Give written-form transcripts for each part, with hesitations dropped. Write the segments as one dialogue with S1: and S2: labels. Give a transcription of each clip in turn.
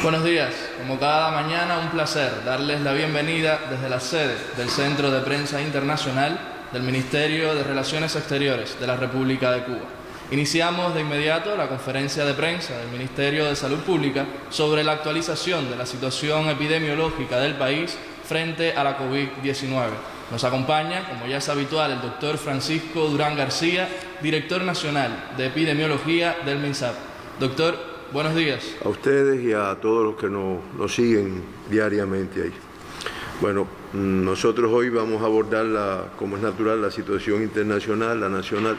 S1: Buenos días, como cada mañana un placer darles la bienvenida desde la sede del Centro de Prensa Internacional del Ministerio de Relaciones Exteriores de la República de Cuba. Iniciamos de inmediato la conferencia de prensa del Ministerio de Salud Pública sobre la actualización de la situación epidemiológica del país frente a la COVID-19. Nos acompaña, como ya es habitual, el doctor Francisco Durán García, director nacional de epidemiología del MINSAP. Doctor, buenos días.
S2: A ustedes y a todos los que nos siguen diariamente ahí. Bueno, nosotros hoy vamos a abordar, como es natural, la situación internacional, la nacional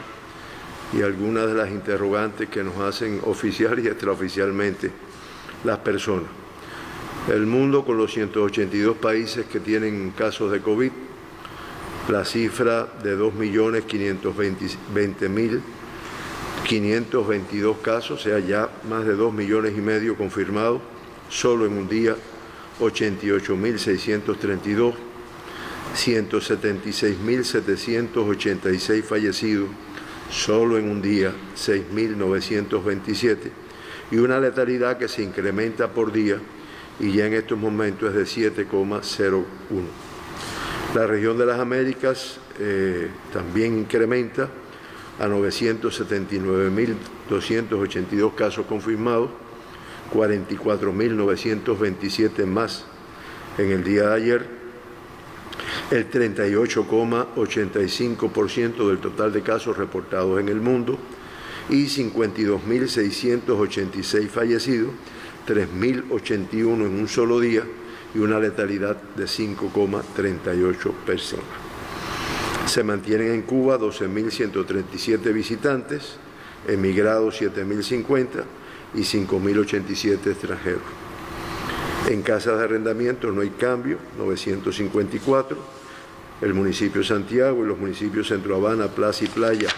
S2: y algunas de las interrogantes que nos hacen oficial y extraoficialmente las personas. El mundo, con los 182 países que tienen casos de COVID, la cifra de 2.520.522 casos, o sea, ya más de 2,5 millones confirmados, solo en un día 88.632, 176.786 fallecidos, solo en un día 6.927, y una letalidad que se incrementa por día y ya en estos momentos es de 7,01. La región de las Américas también incrementa a 979.282 casos confirmados, 44.927 más en el día de ayer, el 38,85% del total de casos reportados en el mundo y 52.686 fallecidos, 3.081 en un solo día y una letalidad de 5,38 personas. Se mantienen en Cuba 12.137 visitantes, emigrados 7.050 y 5.087 extranjeros. En casas de arrendamiento no hay cambio, 954. El municipio de Santiago y los municipios Centro Habana, Plaza y Playa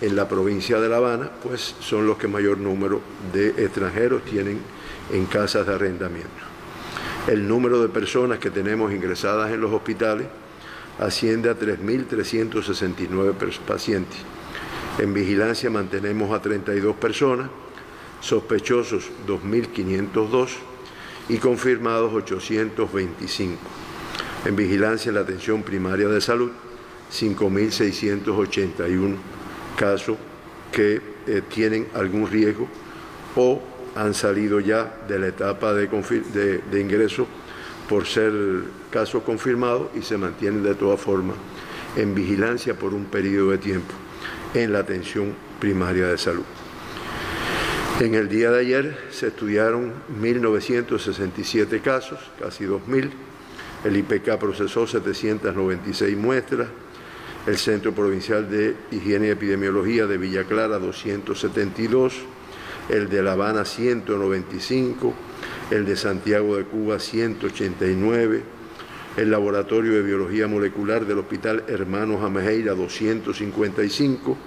S2: en la provincia de La Habana, pues son los que mayor número de extranjeros tienen en casas de arrendamiento. El número de personas que tenemos ingresadas en los hospitales asciende a 3.369 pacientes. En vigilancia mantenemos a 32 personas, sospechosos 2.502 y confirmados 825. En vigilancia en la atención primaria de salud, 5.681 casos que tienen algún riesgo o han salido ya de la etapa de ingreso por ser casos confirmados y se mantienen de todas formas en vigilancia por un periodo de tiempo en la atención primaria de salud. En el día de ayer se estudiaron 1.967 casos, casi 2.000. El IPK procesó 796 muestras. El Centro Provincial de Higiene y Epidemiología de Villa Clara, 272. El de La Habana, 195. El de Santiago de Cuba, 189. El Laboratorio de Biología Molecular del Hospital Hermanos Amejeira, 255.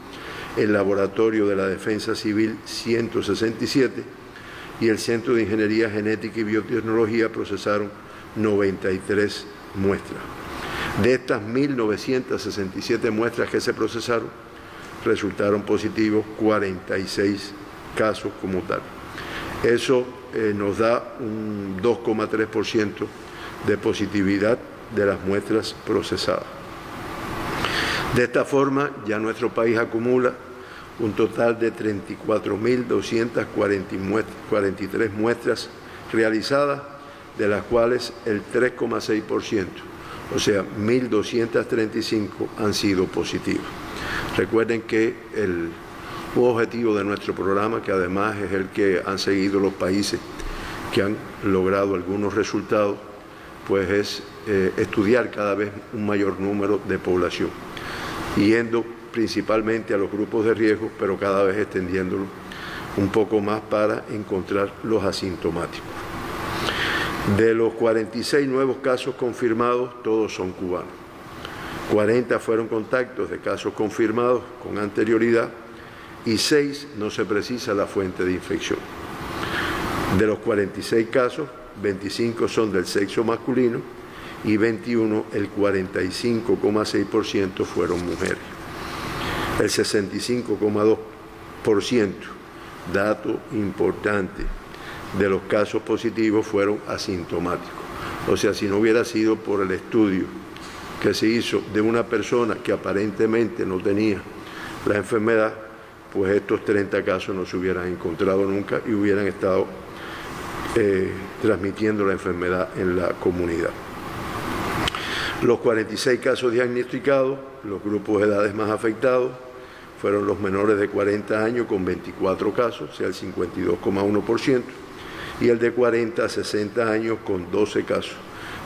S2: El Laboratorio de la Defensa Civil, 167. Y el Centro de Ingeniería Genética y Biotecnología procesaron 93 muestras. De estas 1.967 muestras que se procesaron, resultaron positivos 46 casos como tal. Eso nos da un 2,3% de positividad de las muestras procesadas. De esta forma, ya nuestro país acumula un total de 34.243 muestras realizadas, de las cuales el 3,6%, o sea, 1.235 han sido positivos. Recuerden que el objetivo de nuestro programa, que además es el que han seguido los países que han logrado algunos resultados, pues es estudiar cada vez un mayor número de población, yendo principalmente a los grupos de riesgo, pero cada vez extendiéndolo un poco más para encontrar los asintomáticos. De los 46 nuevos casos confirmados, todos son cubanos. 40 fueron contactos de casos confirmados con anterioridad y 6 no se precisa la fuente de infección. De los 46 casos, 25 son del sexo masculino y 21, el 45,6% fueron mujeres. El 65,2%, dato importante, de los casos positivos fueron asintomáticos. O sea, si no hubiera sido por el estudio que se hizo de una persona que aparentemente no tenía la enfermedad, pues estos 30 casos no se hubieran encontrado nunca y hubieran estado transmitiendo la enfermedad en la comunidad. Los 46 casos diagnosticados, los grupos de edades más afectados, fueron los menores de 40 años con 24 casos, o sea, el 52,1%, y el de 40 a 60 años con 12 casos,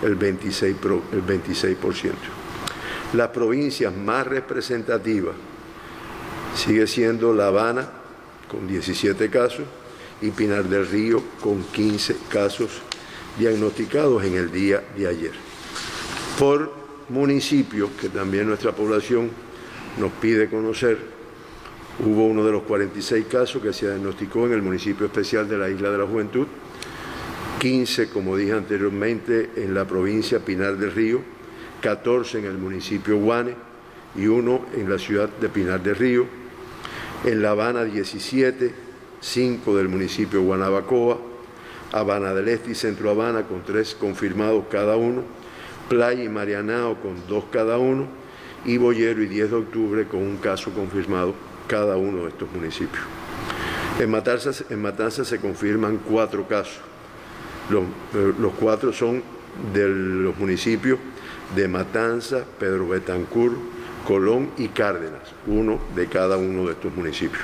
S2: el 26%. Las provincias más representativas sigue siendo La Habana con 17 casos y Pinar del Río con 15 casos diagnosticados en el día de ayer. Por municipio, que también nuestra población nos pide conocer, hubo uno de los 46 casos que se diagnosticó en el municipio especial de la Isla de la Juventud, 15, como dije anteriormente, en la provincia Pinar del Río, 14 en el municipio Guane y 1 en la ciudad de Pinar del Río. En La Habana 17, 5 del municipio Guanabacoa, Habana del Este y Centro Habana con 3 confirmados cada uno, Playa y Marianao con 2 cada uno, y Boyero y 10 de octubre con 1 caso confirmado cada uno de estos municipios. En Matanzas se confirman 4 casos. Los 4 son de los municipios de Matanzas, Pedro Betancur, Colón y Cárdenas, 1 de cada uno de estos municipios.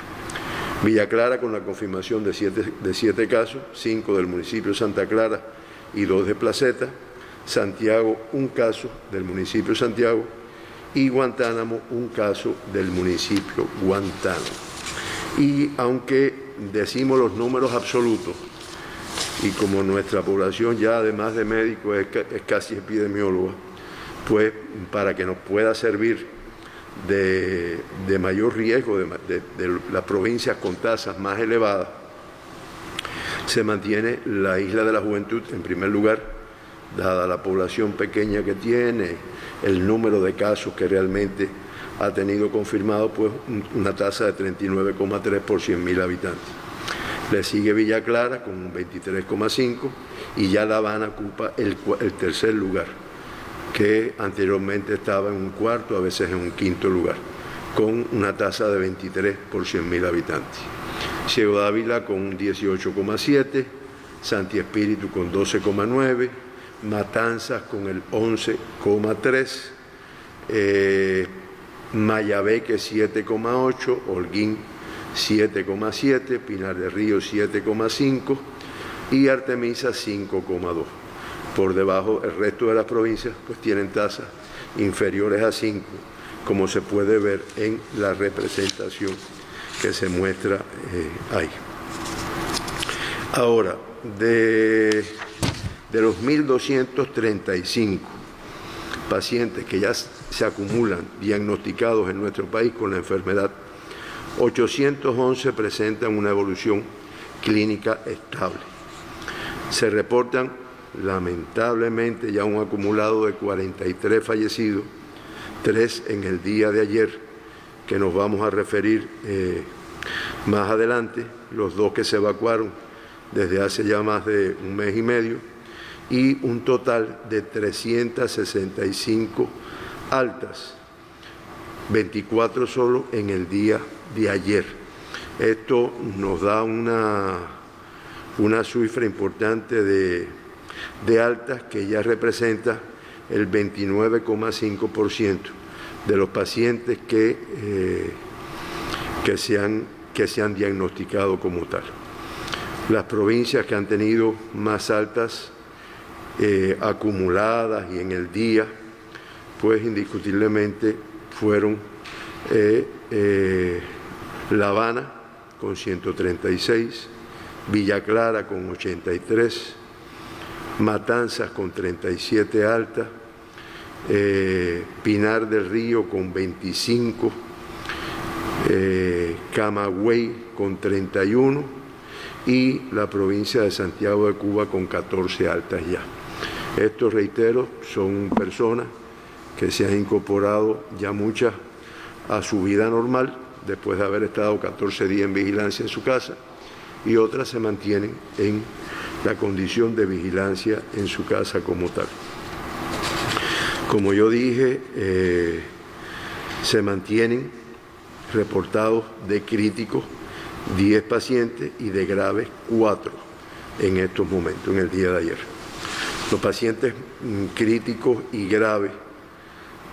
S2: Villa Clara con la confirmación de 7 casos, 5 del municipio de Santa Clara y 2 de Placeta. Santiago, 1 caso del municipio de Santiago, y Guantánamo, 1 caso del municipio Guantánamo. Y aunque decimos los números absolutos, y como nuestra población ya además de médicos es casi epidemióloga, pues para que nos pueda servir de mayor riesgo de las provincias con tasas más elevadas, se mantiene la Isla de la Juventud en primer lugar, dada la población pequeña que tiene, el número de casos que realmente ha tenido confirmado, pues una tasa de 39,3 por 100.000 habitantes. Le sigue Villa Clara con un 23,5 y ya La Habana ocupa el tercer lugar, que anteriormente estaba en un cuarto, a veces en un quinto lugar, con una tasa de 23 por 100.000 habitantes. Ciego de Ávila con un 18,7, Santi Espíritu con 12,9, Matanzas con el 11,3, Mayabeque 7,8, Holguín 7,7, Pinar del Río 7,5 y Artemisa 5,2. Por debajo, el resto de las provincias pues tienen tasas inferiores a 5, como se puede ver en la representación que se muestra ahí. Ahora, de los 1.235 pacientes que ya se acumulan diagnosticados en nuestro país con la enfermedad, 811 presentan una evolución clínica estable. Se reportan, lamentablemente, ya un acumulado de 43 fallecidos, 3 en el día de ayer, que nos vamos a referir más adelante, los 2 que se evacuaron desde hace ya más de un mes y medio, y un total de 365 altas, 24 solo en el día de ayer. Esto nos da una cifra importante de altas que ya representa el 29,5% de los pacientes que se han diagnosticado como tal. Las provincias que han tenido más altas acumuladas y en el día, pues indiscutiblemente fueron La Habana con 136, Villa Clara con 83, Matanzas con 37 altas, Pinar del Río con 25, Camagüey con 31 y la provincia de Santiago de Cuba con 14 altas ya. Estos, reitero, son personas que se han incorporado ya muchas a su vida normal después de haber estado 14 días en vigilancia en su casa y otras se mantienen en la condición de vigilancia en su casa como tal. Como yo dije, se mantienen reportados de críticos 10 pacientes y de graves 4 en estos momentos, en el día de ayer. Los pacientes críticos y graves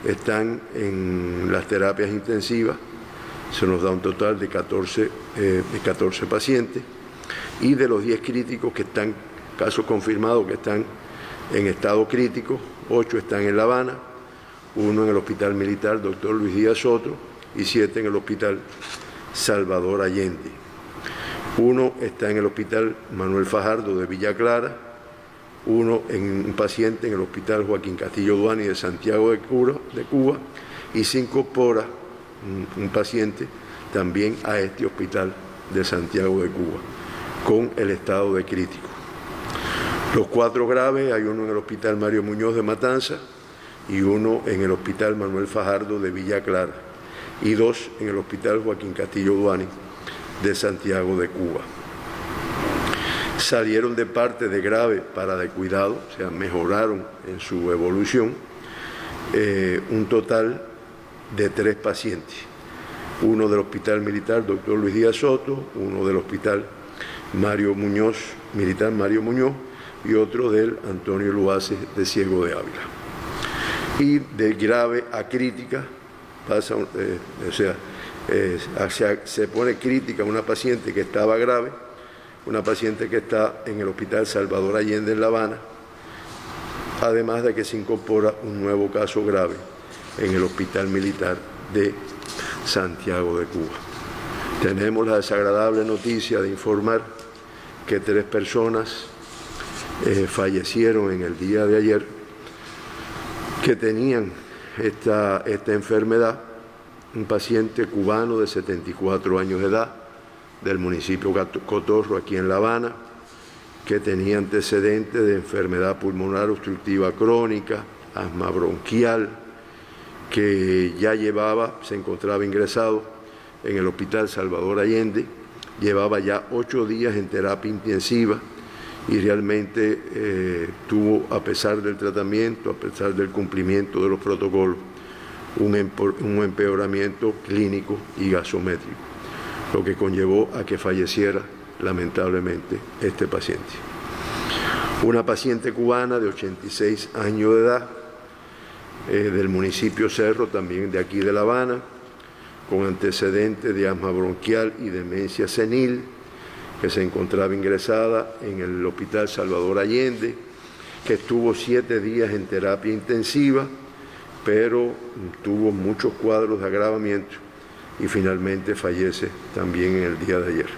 S2: están en las terapias intensivas, se nos da un total de 14 pacientes, y de los 10 críticos que están, casos confirmados que están en estado crítico, 8 están en La Habana, 1 en el Hospital Militar Dr. Luis Díaz Soto y 7 en el Hospital Salvador Allende. 1 está en el Hospital Manuel Fajardo de Villa Clara, 1 en un paciente en el Hospital Joaquín Castillo Duani de Santiago de Cuba, y se incorpora un paciente también a este hospital de Santiago de Cuba, con el estado de crítico. Los 4 graves, hay 1 en el Hospital Mario Muñoz de Matanza y 1 en el Hospital Manuel Fajardo de Villa Clara y 2 en el Hospital Joaquín Castillo Duani de Santiago de Cuba. Salieron de parte de grave para de cuidado, o sea, mejoraron en su evolución, un total de 3 pacientes. 1 del Hospital Militar Dr. Luis Díaz Soto, 1 del Hospital Mario Muñoz, Militar Mario Muñoz, y otro del Antonio Luaces de Ciego de Ávila. Y de grave a crítica pasa, se pone crítica una paciente que estaba grave, una paciente que está en el Hospital Salvador Allende en La Habana, además de que se incorpora un nuevo caso grave en el Hospital Militar de Santiago de Cuba. Tenemos la desagradable noticia de informar que 3 personas fallecieron en el día de ayer que tenían esta enfermedad. Un paciente cubano de 74 años de edad del municipio Cotorro, aquí en La Habana, que tenía antecedentes de enfermedad pulmonar obstructiva crónica, asma bronquial, que ya se encontraba ingresado en el Hospital Salvador Allende, llevaba ya 8 días en terapia intensiva y realmente tuvo, a pesar del tratamiento, a pesar del cumplimiento de los protocolos, un empeoramiento clínico y gasométrico, lo que conllevó a que falleciera lamentablemente este paciente. Una paciente cubana de 86 años de edad, del municipio Cerro, también de aquí de La Habana, con antecedentes de asma bronquial y demencia senil, que se encontraba ingresada en el Hospital Salvador Allende, que estuvo 7 días en terapia intensiva, pero tuvo muchos cuadros de agravamiento y finalmente fallece también en el día de ayer.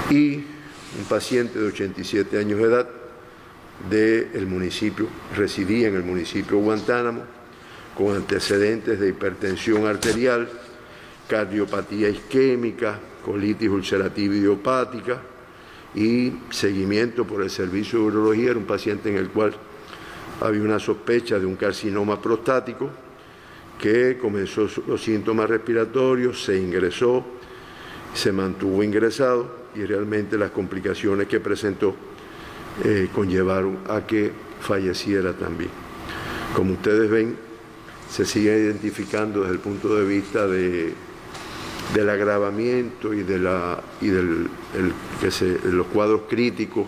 S2: Y un paciente de 87 años de edad del municipio, residía en el municipio Guantánamo, con antecedentes de hipertensión arterial, cardiopatía isquémica, colitis ulcerativa idiopática y seguimiento por el servicio de urología. Era un paciente en el cual había una sospecha de un carcinoma prostático, que comenzó los síntomas respiratorios, se ingresó, se mantuvo ingresado y realmente las complicaciones que presentó conllevaron a que falleciera también. Como ustedes ven, se sigue identificando desde el punto de vista del agravamiento y de los cuadros críticos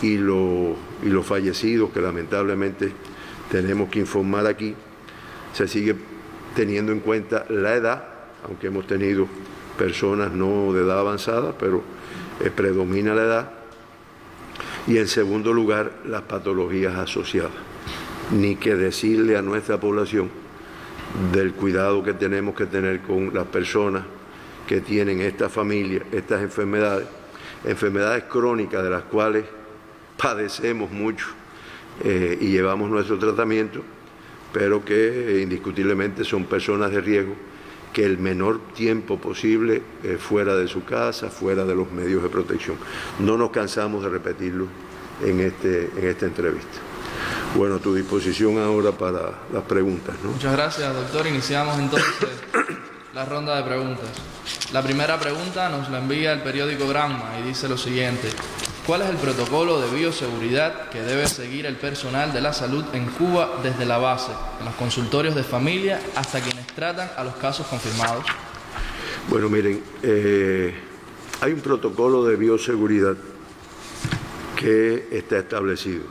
S2: y los fallecidos que lamentablemente tenemos que informar aquí. Se sigue teniendo en cuenta la edad, aunque hemos tenido personas no de edad avanzada, pero predomina la edad. Y en segundo lugar, las patologías asociadas. Ni que decirle a nuestra población del cuidado que tenemos que tener con las personas que tienen esta familia, estas enfermedades crónicas de las cuales padecemos mucho y llevamos nuestro tratamiento, pero que indiscutiblemente son personas de riesgo, que el menor tiempo posible fuera de su casa, fuera de los medios de protección. No nos cansamos de repetirlo en esta entrevista. Bueno, a tu disposición ahora para las preguntas, ¿no?
S1: Muchas gracias, doctor. Iniciamos entonces la ronda de preguntas. La primera pregunta nos la envía el periódico Granma y dice lo siguiente: ¿Cuál es el protocolo de bioseguridad que debe seguir el personal de la salud en Cuba desde la base, en los consultorios de familia, hasta quienes tratan a los casos confirmados?
S2: Bueno, miren, hay un protocolo de bioseguridad que está establecido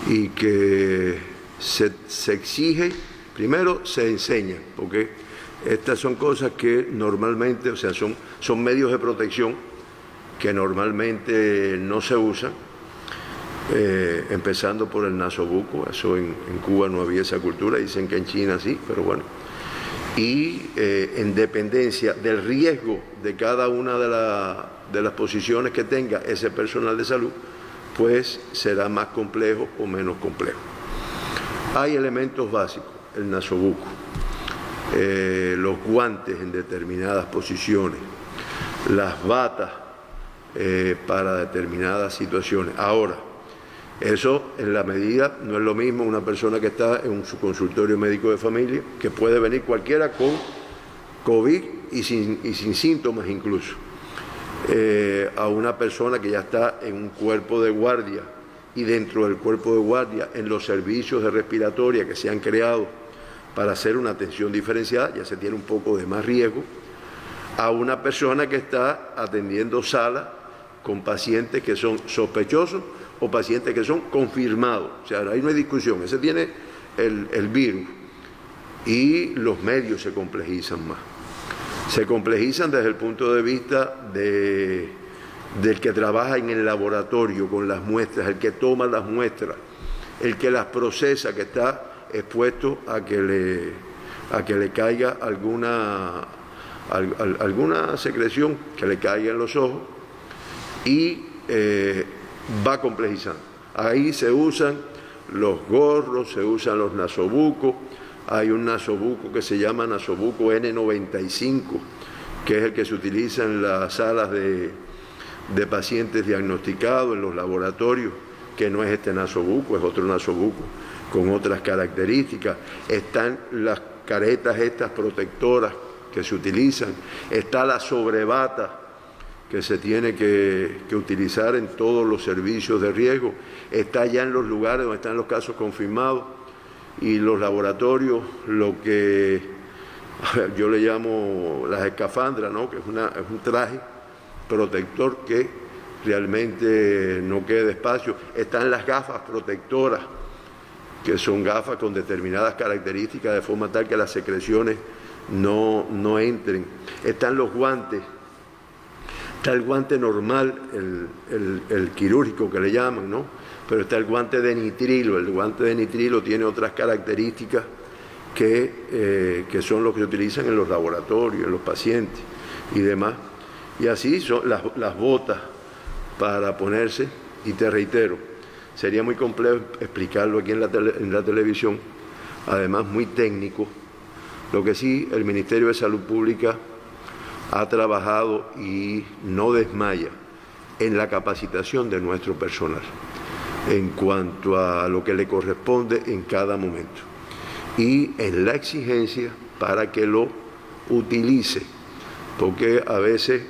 S2: y que se exige, primero se enseña, porque estas son cosas que normalmente, o sea, son medios de protección que normalmente no se usan, empezando por el nasobuco. Eso en Cuba no había esa cultura, dicen que en China sí, pero bueno. Y en dependencia del riesgo de cada una de las posiciones que tenga ese personal de salud, pues será más complejo o menos complejo. Hay elementos básicos, el nasobuco, los guantes en determinadas posiciones, las batas para determinadas situaciones. Ahora, eso en la medida no es lo mismo una persona que está en su consultorio médico de familia, que puede venir cualquiera con COVID y sin síntomas incluso, a una persona que ya está en un cuerpo de guardia y dentro del cuerpo de guardia en los servicios de respiratoria que se han creado para hacer una atención diferenciada, ya se tiene un poco de más riesgo, a una persona que está atendiendo sala con pacientes que son sospechosos o pacientes que son confirmados. O sea, ahí no hay discusión, ese tiene el virus y los medios se complejizan más. Se complejizan desde el punto de vista del que trabaja en el laboratorio con las muestras, el que toma las muestras, el que las procesa, que está expuesto a que le caiga alguna secreción, que le caiga en los ojos, y va complejizando. Ahí se usan los gorros, se usan los nasobucos. Hay un nasobuco que se llama nasobuco N95, que es el que se utiliza en las salas de pacientes diagnosticados, en los laboratorios, que no es este nasobuco, es otro nasobuco con otras características. Están las caretas estas protectoras que se utilizan, está la sobrebata que se tiene que utilizar en todos los servicios de riesgo, está ya en los lugares donde están los casos confirmados, y los laboratorios, lo que yo le llamo las escafandras, ¿no? Que es un traje protector que realmente no quede espacio. Están las gafas protectoras, que son gafas con determinadas características de forma tal que las secreciones no entren. Están los guantes, está el guante normal, el quirúrgico que le llaman, ¿no? Pero está el guante de nitrilo. El guante de nitrilo tiene otras características que son los que se utilizan en los laboratorios, en los pacientes y demás. Y así son las botas para ponerse, y te reitero, sería muy complejo explicarlo aquí en la televisión, además muy técnico. Lo que sí, el Ministerio de Salud Pública ha trabajado y no desmaya en la capacitación de nuestro personal en cuanto a lo que le corresponde en cada momento y en la exigencia para que lo utilice, porque a veces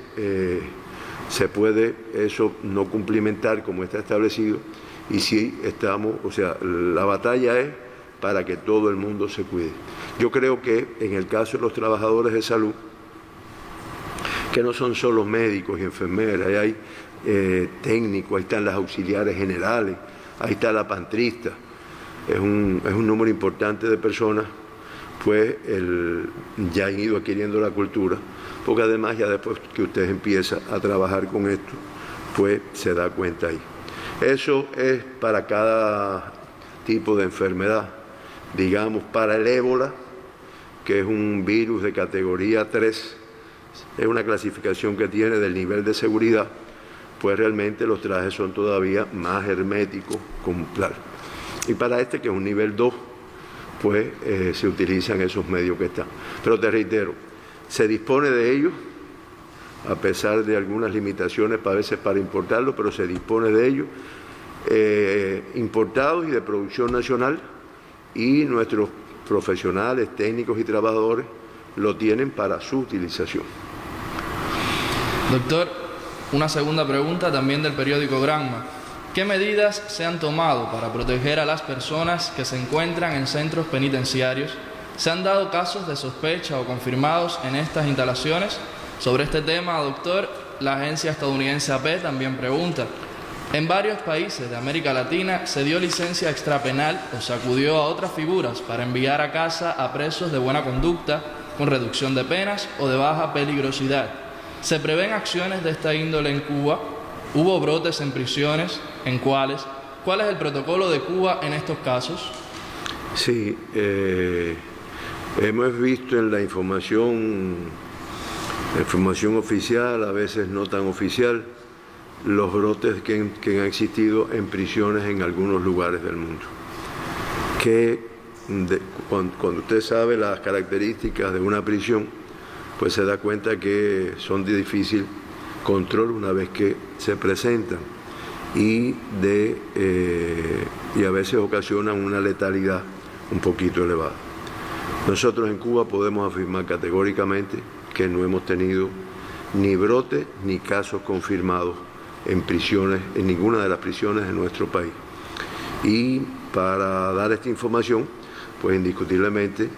S2: se puede eso no cumplimentar como está establecido, y sí estamos, o sea, la batalla es para que todo el mundo se cuide. Yo creo que en el caso de los trabajadores de salud, que no son solo médicos y enfermeras, hay técnicos, ahí están las auxiliares generales, ahí está la pantrista, es un número importante de personas, pues ya han ido adquiriendo la cultura, porque además ya después que usted empieza a trabajar con esto, pues se da cuenta ahí. Eso es para cada tipo de enfermedad. Digamos, para el ébola, que es un virus de categoría 3, es una clasificación que tiene del nivel de seguridad, pues realmente los trajes son todavía más herméticos, claro. Y para este, que es un nivel 2, pues se utilizan esos medios que están. Pero te reitero, se dispone de ellos, a pesar de algunas limitaciones a veces para importarlos, pero se dispone de ellos, importados y de producción nacional, y nuestros profesionales, técnicos y trabajadores lo tienen para su utilización.
S1: Doctor, Una segunda pregunta también del periódico Granma. ¿Qué medidas se han tomado para proteger a las personas que se encuentran en centros penitenciarios? ¿Se han dado casos de sospecha o confirmados en estas instalaciones? Sobre este tema, doctor, la agencia estadounidense AP también pregunta. En varios países de América Latina se dio licencia extrapenal o se acudió a otras figuras para enviar a casa a presos de buena conducta, con reducción de penas o de baja peligrosidad. ¿Se prevén acciones de esta índole en Cuba? ¿Hubo brotes en prisiones? ¿En cuáles? ¿Cuál es el protocolo de Cuba en estos casos?
S2: Sí, hemos visto en la información oficial, a veces no tan oficial, los brotes que han existido en prisiones en algunos lugares del mundo. Cuando usted sabe las características de una prisión, pues se da cuenta que son de difícil control una vez que se presentan y a veces ocasionan una letalidad un poquito elevada. Nosotros en Cuba podemos afirmar categóricamente que no hemos tenido ni brotes ni casos confirmados en prisiones, en ninguna de las prisiones de nuestro país. Y para dar esta información, pues indiscutiblemente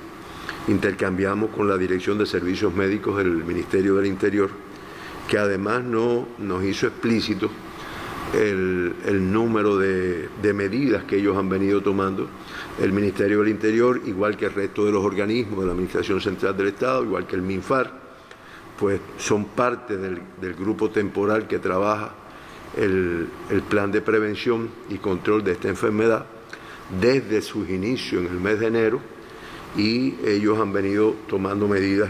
S2: intercambiamos con la Dirección de Servicios Médicos del Ministerio del Interior, que además no nos hizo explícito el número de medidas que ellos han venido tomando. El Ministerio del Interior, igual que el resto de los organismos de la Administración Central del Estado, igual que el MINFAR, pues son parte del grupo temporal que trabaja el plan de prevención y control de esta enfermedad desde sus inicios en el mes de enero, y ellos han venido tomando medidas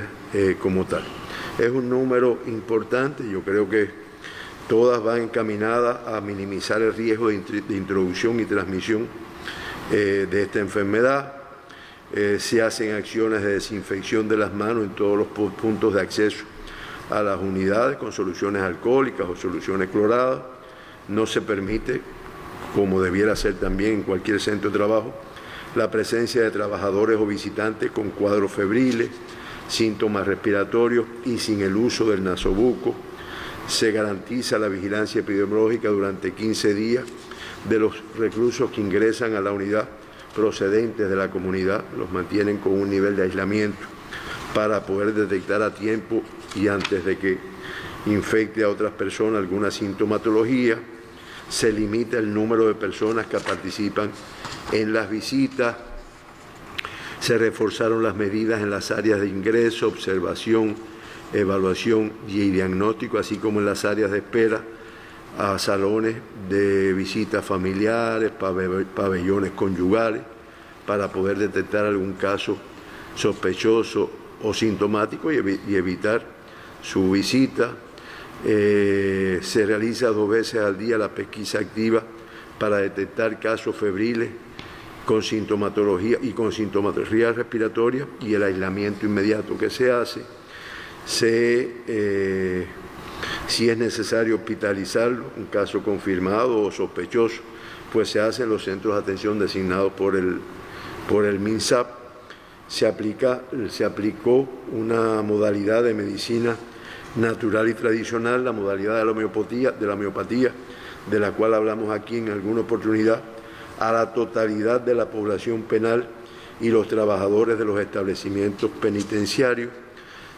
S2: como tal. Es un número importante, yo creo que todas van encaminadas a minimizar el riesgo de introducción y transmisión de esta enfermedad. Se hacen acciones de desinfección de las manos en todos los puntos de acceso a las unidades con soluciones alcohólicas o soluciones cloradas. No se permite, como debiera ser también en cualquier centro de trabajo, la presencia de trabajadores o visitantes con cuadros febriles, síntomas respiratorios y sin el uso del nasobuco. Se garantiza la vigilancia epidemiológica durante 15 días de los reclusos que ingresan a la unidad procedentes de la comunidad, los mantienen con un nivel de aislamiento para poder detectar a tiempo y antes de que infecte a otras personas alguna sintomatología. Se limita el número de personas que participan en las visitas. Se reforzaron las medidas en las áreas de ingreso, observación, evaluación y diagnóstico, así como en las áreas de espera, a salones de visitas familiares, pabellones conyugales, para poder detectar algún caso sospechoso o sintomático y evitar su visita. Se realiza 2 veces al día la pesquisa activa para detectar casos febriles con sintomatología respiratoria, y el aislamiento inmediato que se hace. Si es necesario hospitalizarlo, un caso confirmado o sospechoso, pues se hace en los centros de atención designados por el MINSAP. Se aplicó una modalidad de medicina natural y tradicional, la modalidad de la homeopatía, de la cual hablamos aquí en alguna oportunidad, a la totalidad de la población penal y los trabajadores de los establecimientos penitenciarios.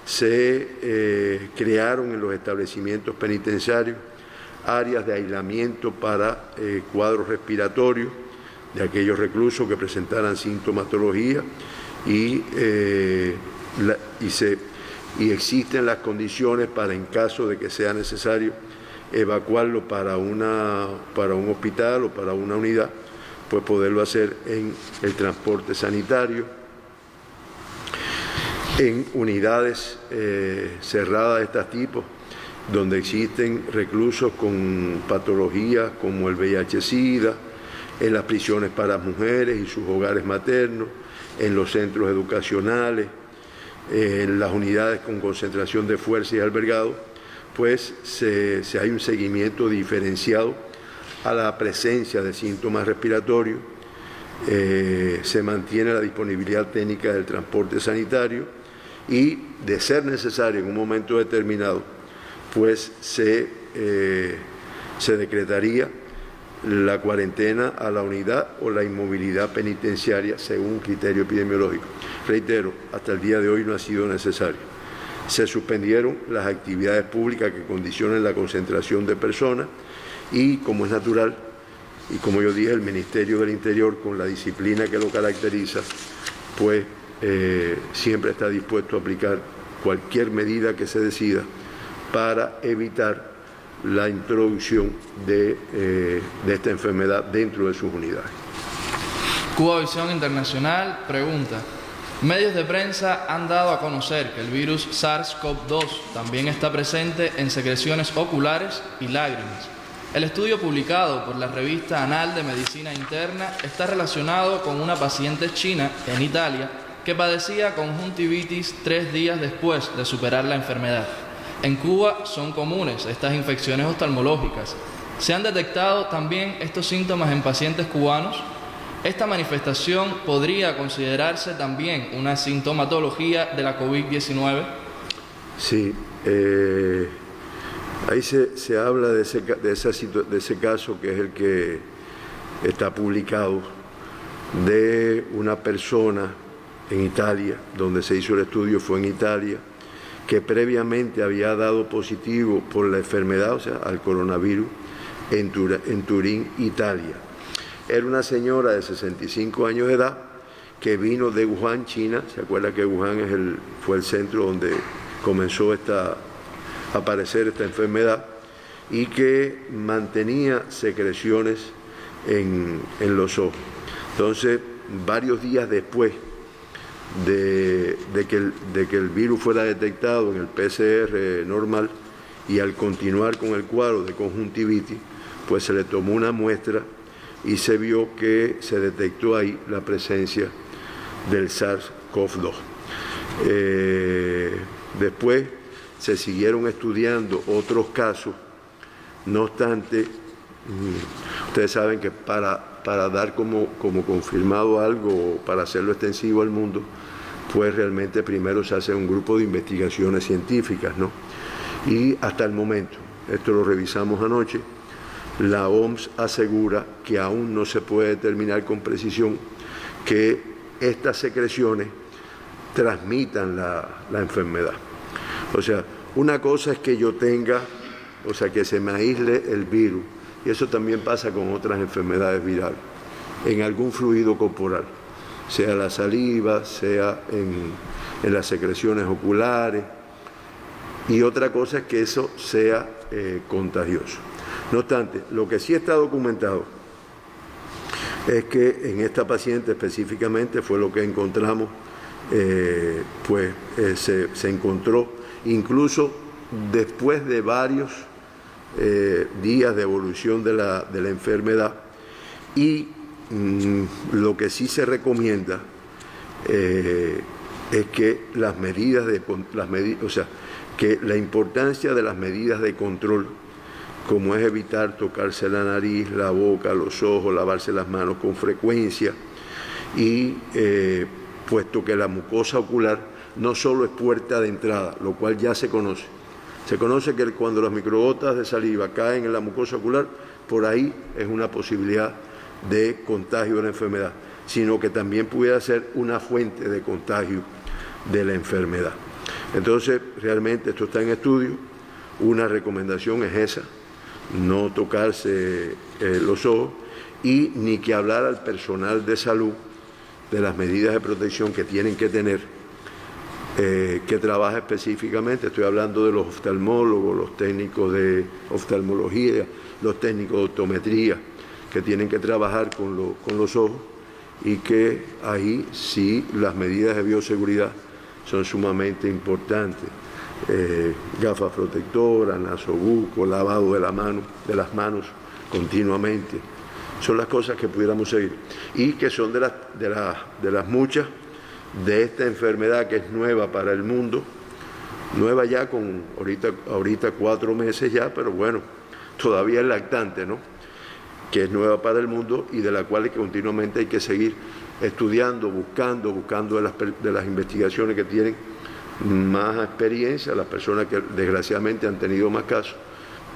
S2: Se crearon en los establecimientos penitenciarios áreas de aislamiento para cuadros respiratorios de aquellos reclusos que presentaran sintomatología y existen las condiciones para, en caso de que sea necesario, evacuarlo para un hospital o para una unidad, pues poderlo hacer en el transporte sanitario, en unidades cerradas de este tipo, donde existen reclusos con patologías como el VIH-Sida, en las prisiones para mujeres y sus hogares maternos, en los centros educacionales, en las unidades con concentración de fuerza y albergado, pues hay un seguimiento diferenciado a la presencia de síntomas respiratorios. Se mantiene la disponibilidad técnica del transporte sanitario y, de ser necesario en un momento determinado, pues se se decretaría la cuarentena a la unidad o la inmovilidad penitenciaria según criterio epidemiológico. Reitero, hasta el día de hoy no ha sido necesario. Se suspendieron las actividades públicas que condicionen la concentración de personas y, como es natural, y como yo dije, el Ministerio del Interior, con la disciplina que lo caracteriza, pues siempre está dispuesto a aplicar cualquier medida que se decida para evitar la introducción de esta enfermedad dentro de sus unidades.
S1: Cuba Visión Internacional pregunta: medios de prensa han dado a conocer que el virus SARS-CoV-2 también está presente en secreciones oculares y lágrimas. El estudio publicado por la revista Annals de Medicina Interna está relacionado con una paciente china en Italia que padecía conjuntivitis 3 días después de superar la enfermedad. En Cuba son comunes estas infecciones oftalmológicas. ¿Se han detectado también estos síntomas en pacientes cubanos? ¿Esta manifestación podría considerarse también una sintomatología de la COVID-19?
S2: Sí, ahí se habla de ese caso, que es el que está publicado, de una persona en Italia, donde se hizo el estudio fue en Italia, que previamente había dado positivo por la enfermedad, o sea, al coronavirus, en Turín, Italia. Era una señora de 65 años de edad que vino de Wuhan, China. Se acuerda que Wuhan fue el centro donde comenzó a aparecer esta enfermedad, y que mantenía secreciones en los ojos. Entonces, varios días después de que el virus fuera detectado en el PCR normal, y al continuar con el cuadro de conjuntivitis, pues se le tomó una muestra y se vio que se detectó ahí la presencia del SARS-CoV-2. Después se siguieron estudiando otros casos. No obstante, ustedes saben que para dar como confirmado algo, para hacerlo extensivo al mundo, pues realmente primero se hace un grupo de investigaciones científicas, ¿no? Y hasta el momento, esto lo revisamos anoche, la OMS asegura que aún no se puede determinar con precisión que estas secreciones transmitan la enfermedad. O sea, una cosa es que yo tenga, o sea, que se me aísle el virus, y eso también pasa con otras enfermedades virales, en algún fluido corporal, sea la saliva, sea en las secreciones oculares, y otra cosa es que eso sea contagioso. No obstante, lo que sí está documentado es que en esta paciente específicamente fue lo que encontramos, se encontró incluso después de varios días de evolución de la enfermedad, y lo que sí se recomienda es que que la importancia de las medidas de control, como es evitar tocarse la nariz, la boca, los ojos, lavarse las manos con frecuencia, y puesto que la mucosa ocular no solo es puerta de entrada, lo cual ya se conoce. Se conoce que cuando las microgotas de saliva caen en la mucosa ocular, por ahí es una posibilidad de contagio de la enfermedad, sino que también pudiera ser una fuente de contagio de la enfermedad. Entonces, realmente esto está en estudio. Una recomendación es esa: no tocarse los ojos, y ni que hablar al personal de salud de las medidas de protección que tienen que tener, que trabaja específicamente. Estoy hablando de los oftalmólogos, los técnicos de oftalmología, los técnicos de optometría, que tienen que trabajar con los ojos, y que ahí sí las medidas de bioseguridad son sumamente importantes. Gafas protectoras, nasobuco, lavado de las manos continuamente. Son las cosas que pudiéramos seguir, y que son de las muchas de esta enfermedad, que es nueva para el mundo, nueva ya con ahorita 4 meses ya, pero bueno, todavía es lactante, ¿no? Que es nueva para el mundo, y de la cual continuamente hay que seguir estudiando, buscando de las investigaciones que tienen más experiencia, las personas que desgraciadamente han tenido más casos,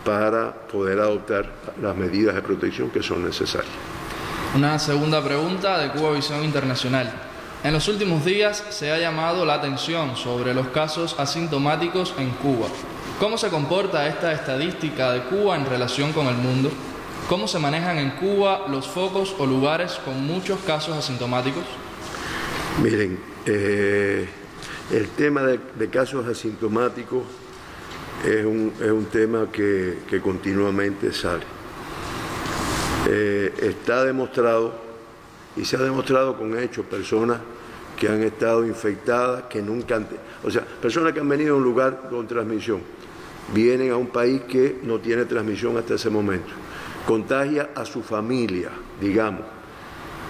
S2: para poder adoptar las medidas de protección que son necesarias.
S1: Una segunda pregunta de Cuba Visión Internacional. En los últimos días se ha llamado la atención sobre los casos asintomáticos en Cuba. ¿Cómo se comporta esta estadística de Cuba en relación con el mundo? ¿Cómo se manejan en Cuba los focos o lugares con muchos casos asintomáticos?
S2: Miren, el tema de casos asintomáticos es un tema que continuamente sale. Está demostrado, y se ha demostrado con hechos, personas que han estado infectadas, que nunca han... O sea, personas que han venido a un lugar con transmisión, vienen a un país que no tiene transmisión hasta ese momento, contagia a su familia, digamos,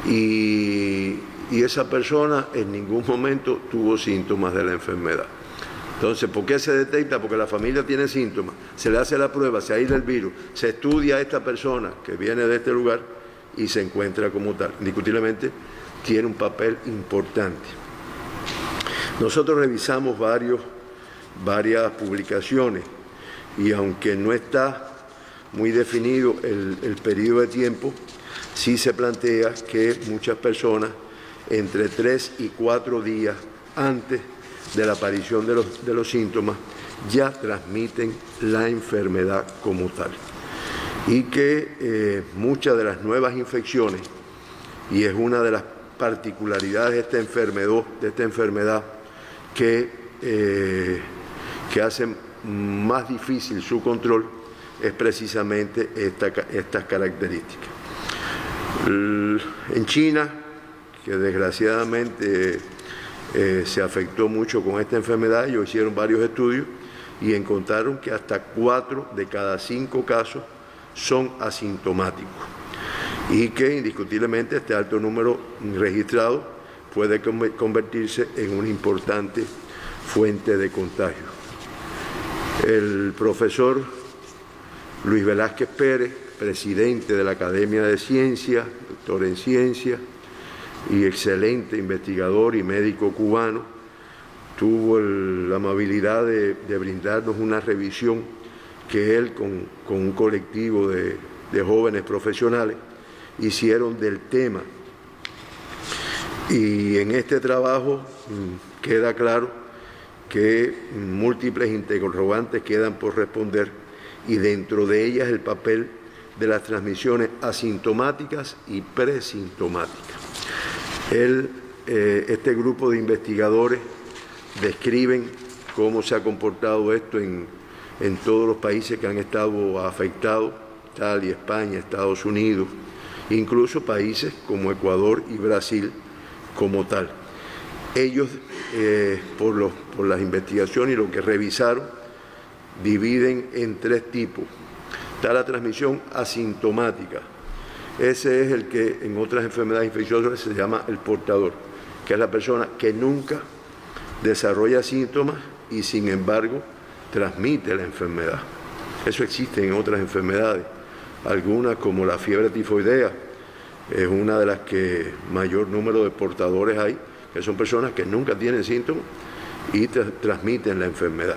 S2: y esa persona en ningún momento tuvo síntomas de la enfermedad. Entonces, ¿por qué se detecta? Porque la familia tiene síntomas, se le hace la prueba, se aísla el virus, se estudia a esta persona que viene de este lugar y se encuentra como tal. Indiscutiblemente tiene un papel importante. Nosotros revisamos varias publicaciones y aunque no está muy definido el periodo de tiempo, sí se plantea que muchas personas entre 3 y 4 días antes de la aparición de los síntomas ya transmiten la enfermedad como tal. Y que muchas de las nuevas infecciones, y es una de las particularidades de esta enfermedad que hacen más difícil su control, es precisamente estas características. En China, que desgraciadamente se afectó mucho con esta enfermedad, ellos hicieron varios estudios y encontraron que hasta 4 de cada 5 casos son asintomáticos y que indiscutiblemente este alto número registrado puede convertirse en una importante fuente de contagio. El profesor Luis Velázquez Pérez, presidente de la Academia de Ciencias, doctor en Ciencias y excelente investigador y médico cubano, tuvo la amabilidad de brindarnos una revisión que él con un colectivo de jóvenes profesionales hicieron del tema. Y en este trabajo queda claro que múltiples interrogantes quedan por responder y dentro de ellas el papel de las transmisiones asintomáticas y presintomáticas. Este grupo de investigadores describen cómo se ha comportado esto en todos los países que han estado afectados, Italia, España, Estados Unidos, incluso países como Ecuador y Brasil como tal. Ellos, por las investigaciones y lo que revisaron, dividen en 3 tipos. Está la transmisión asintomática. Ese es el que en otras enfermedades infecciosas se llama el portador, que es la persona que nunca desarrolla síntomas y sin embargo transmite la enfermedad. Eso existe en otras enfermedades, algunas como la fiebre tifoidea, es una de las que mayor número de portadores hay, que son personas que nunca tienen síntomas y transmiten la enfermedad.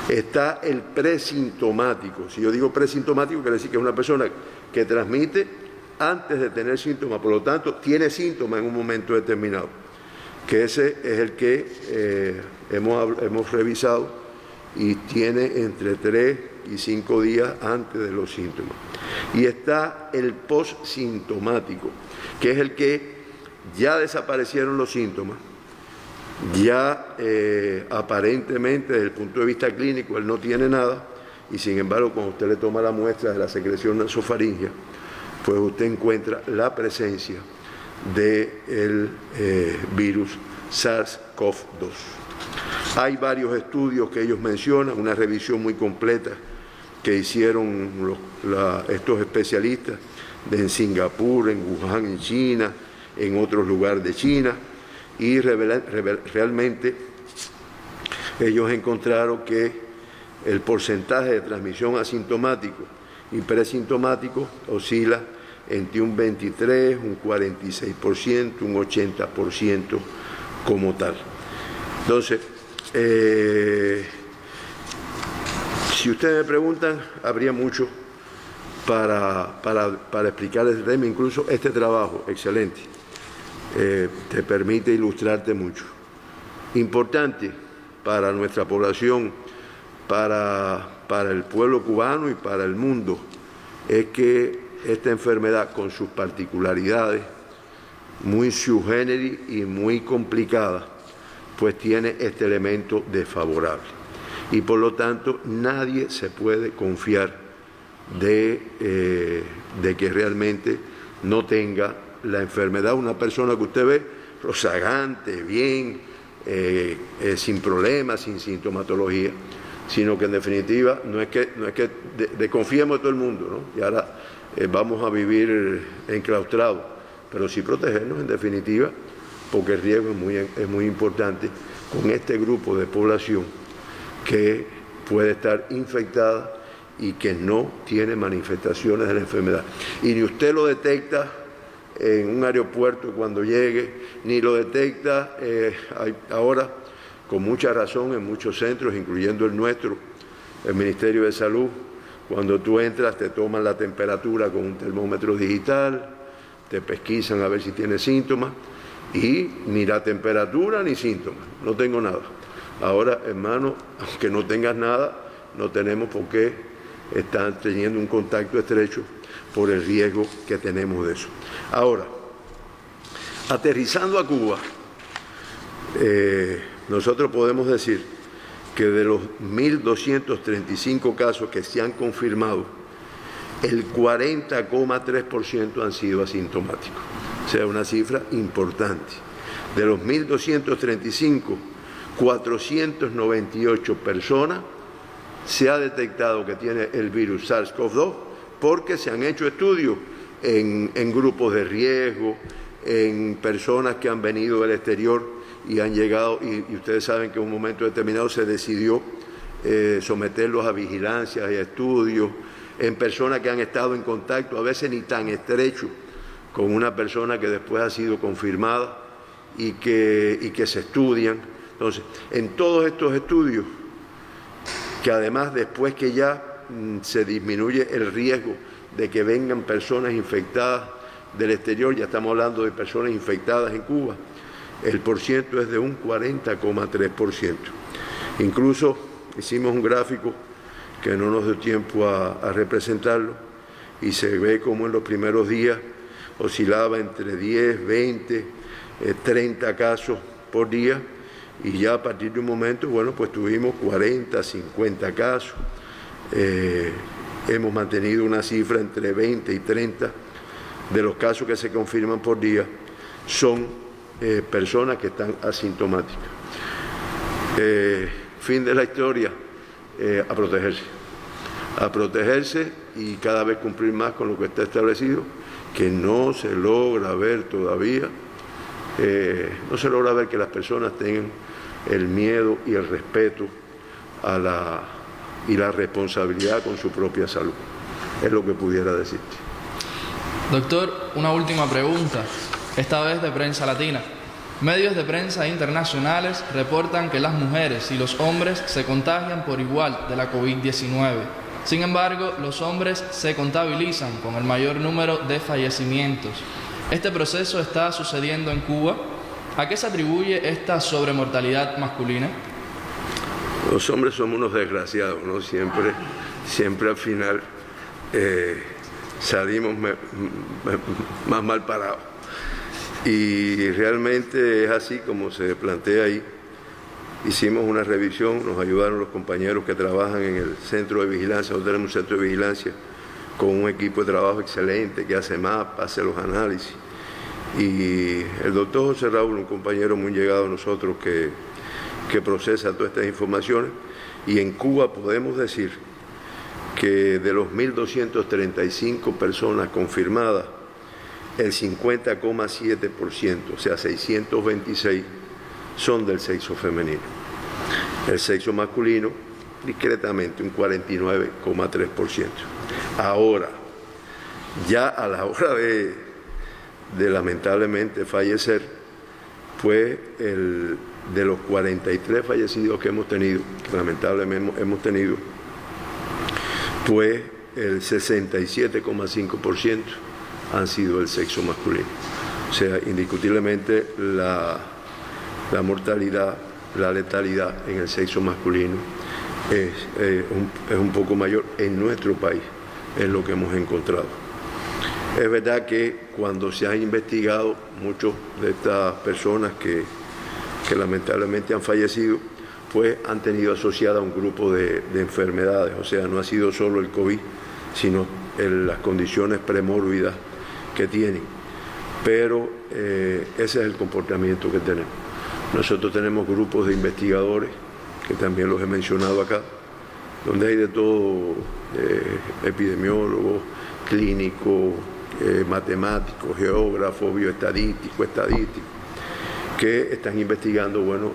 S2: Está el presintomático. Si yo digo presintomático, quiere decir que es una persona que transmite antes de tener síntomas, por lo tanto, tiene síntomas en un momento determinado, que ese es el que hemos revisado y tiene entre 3 y 5 días antes de los síntomas. Y está el postsintomático, que es el que ya desaparecieron los síntomas, ya aparentemente desde el punto de vista clínico él no tiene nada y sin embargo cuando usted le toma la muestra de la secreción nasofaringea, pues usted encuentra la presencia del virus SARS-CoV-2. Hay varios estudios que ellos mencionan, una revisión muy completa que hicieron estos especialistas en Singapur, en Wuhan, en China, en otros lugares de China, y realmente ellos encontraron que el porcentaje de transmisión asintomático y presintomático oscila entre un 23, un 46%, un 80% como tal. Entonces, Si ustedes me preguntan, habría mucho para explicar el tema. Incluso este trabajo, excelente, te permite ilustrarte mucho. Importante para nuestra población, para el pueblo cubano y para el mundo, es que esta enfermedad, con sus particularidades, muy sui generis y muy complicada, pues tiene este elemento desfavorable. Y por lo tanto, nadie se puede confiar de que realmente no tenga la enfermedad. Una persona que usted ve rozagante, bien, sin problemas, sin sintomatología, sino que en definitiva no es que desconfiemos de todo el mundo, ¿no? Y ahora vamos a vivir enclaustrados, pero sí protegernos en definitiva, porque el riesgo es muy importante con este grupo de población que puede estar infectada y que no tiene manifestaciones de la enfermedad. Y ni usted lo detecta en un aeropuerto cuando llegue, ni lo detecta ahora, con mucha razón, en muchos centros, incluyendo el nuestro, el Ministerio de Salud. Cuando tú entras, te toman la temperatura con un termómetro digital, te pesquisan a ver si tienes síntomas, y ni la temperatura ni síntomas, no tengo nada. Ahora, hermano, aunque no tengas nada, no tenemos por qué estar teniendo un contacto estrecho por el riesgo que tenemos de eso. Ahora, aterrizando a Cuba, nosotros podemos decir que de los 1.235 casos que se han confirmado, el 40,3% han sido asintomáticos. O sea, una cifra importante. De los 1.235, 498 personas se ha detectado que tiene el virus SARS-CoV-2 porque se han hecho estudios en grupos de riesgo, en personas que han venido del exterior y han llegado, y ustedes saben que en un momento determinado se decidió someterlos a vigilancia y a estudios, en personas que han estado en contacto, a veces ni tan estrecho, con una persona que después ha sido confirmada y que se estudian. Entonces, en todos estos estudios, que además después que ya se disminuye el riesgo de que vengan personas infectadas del exterior, ya estamos hablando de personas infectadas en Cuba, el porciento es de un 40,3%. Incluso hicimos un gráfico que no nos dio tiempo a representarlo, y se ve como en los primeros días oscilaba entre 10, 20, 30 casos por día, y ya a partir de un momento, bueno, pues tuvimos 40, 50 casos. Hemos mantenido una cifra entre 20 y 30 de los casos que se confirman por día son personas que están asintomáticas. Fin de la historia, a protegerse y cada vez cumplir más con lo que está establecido, que no se logra ver todavía, no se logra ver que las personas tengan el miedo y el respeto y la responsabilidad con su propia salud. Es lo que pudiera decirte.
S1: Doctor, una última pregunta, esta vez de prensa latina. Medios de prensa internacionales reportan que las mujeres y los hombres se contagian por igual de la COVID-19. Sin embargo, los hombres se contabilizan con el mayor número de fallecimientos. ¿Este proceso está sucediendo en Cuba? ¿A qué se atribuye esta sobremortalidad masculina?
S2: Los hombres somos unos desgraciados, ¿no? Siempre al final salimos más mal parados. Y realmente es así como se plantea ahí. Hicimos una revisión, nos ayudaron los compañeros que trabajan en el centro de vigilancia. Nosotros tenemos un centro de vigilancia con un equipo de trabajo excelente que hace mapas, hace los análisis. Y el doctor José Raúl, un compañero muy llegado a nosotros que procesa todas estas informaciones. Y en Cuba podemos decir que de los 1.235 personas confirmadas, el 50,7%, o sea, 626, son del sexo femenino. El sexo masculino, discretamente, un 49,3%. Ahora, ya a la hora de lamentablemente fallecer, pues de los 43 fallecidos que hemos tenido, que lamentablemente hemos tenido, pues el 67,5% han sido del sexo masculino. O sea, indiscutiblemente la mortalidad, la letalidad en el sexo masculino es un poco mayor en nuestro país, es lo que hemos encontrado. Es verdad que cuando se han investigado muchas de estas personas que lamentablemente han fallecido, pues han tenido asociada un grupo de enfermedades, o sea, no ha sido solo el COVID, sino las condiciones premórbidas que tienen. Pero ese es el comportamiento que tenemos. Nosotros tenemos grupos de investigadores, que también los he mencionado acá, donde hay de todo, epidemiólogos, clínicos, matemáticos, geógrafos, bioestadísticos, estadísticos, que están investigando, bueno,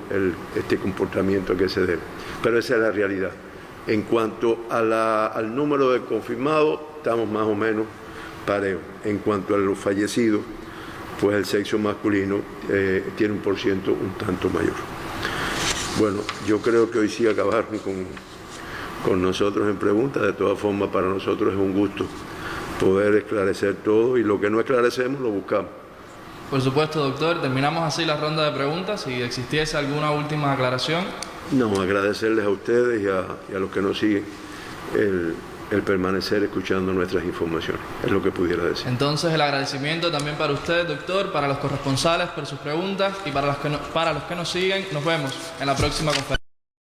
S2: este comportamiento a que se debe. Pero esa es la realidad. En cuanto al número de confirmados, estamos más o menos parejos. En cuanto a los fallecidos, pues el sexo masculino tiene un porciento un tanto mayor. Bueno, yo creo que hoy sí acabaron con nosotros en preguntas. De todas formas, para nosotros es un gusto poder esclarecer todo, y lo que no esclarecemos lo buscamos.
S1: Por supuesto, doctor. Terminamos así la ronda de preguntas. Si existiese alguna última aclaración.
S2: No, agradecerles a ustedes y a los que nos siguen el permanecer escuchando nuestras informaciones. Es lo que pudiera decir.
S1: Entonces, el agradecimiento también para usted, doctor, para los corresponsales por sus preguntas, y para los que nos siguen. Nos vemos en la próxima conferencia.